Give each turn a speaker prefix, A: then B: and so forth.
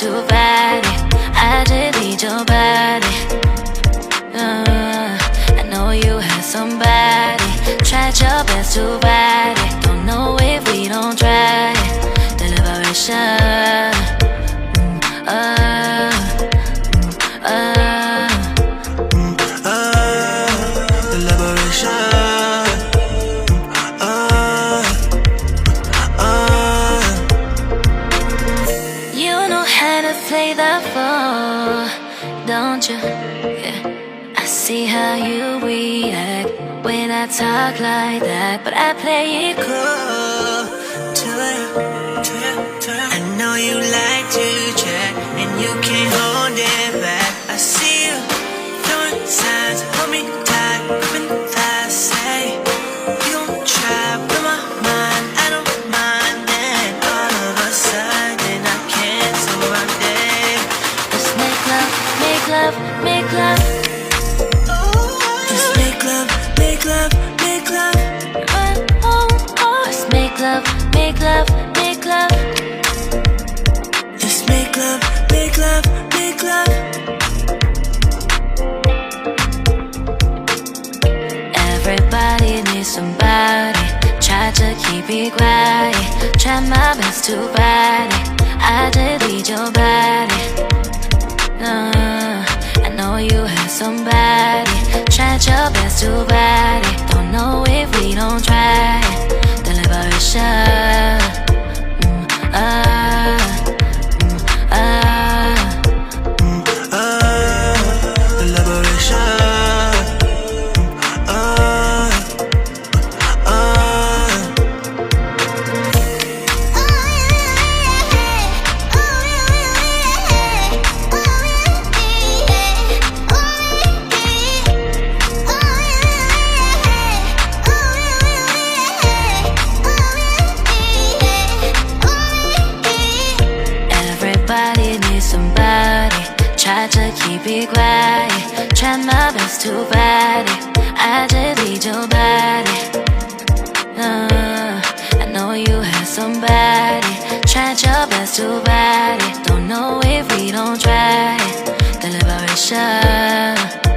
A: to fight it. I just need your body. I know you had somebody. Tried your best to fight it. Don't know if we don't try it. The liberation.
B: The liberation.
A: You know how to play the fool, don't you? Yeah. I see how you react when I talk like that, but I play it cool
B: To you. I know you like to chat, and you can't hold it back. I see you throwing signs, hold me tight, gripping thighs. Say you gon' try with my mind, I don't mind. Then all of a sudden I can't, so I'm dead.
A: Let's make love, make love, make love.
B: Let's make love, make love, make love.
A: Let's make love, make love, make love.
B: Let's make love, make love, make love.
A: Everybody needs somebody. Try to keep it quiet. Try my best to fight it. I just need your body. I know you have somebody. Tried your best to fight it. Don't know if we don't try it. The liberation.
B: The liberation.
A: Everybody needs somebody. Try to keep it quiet. Try my best to fight it. I just need your body. I know you have somebody. Tried your best to fight it. Don't know if we don't try it. The liberation.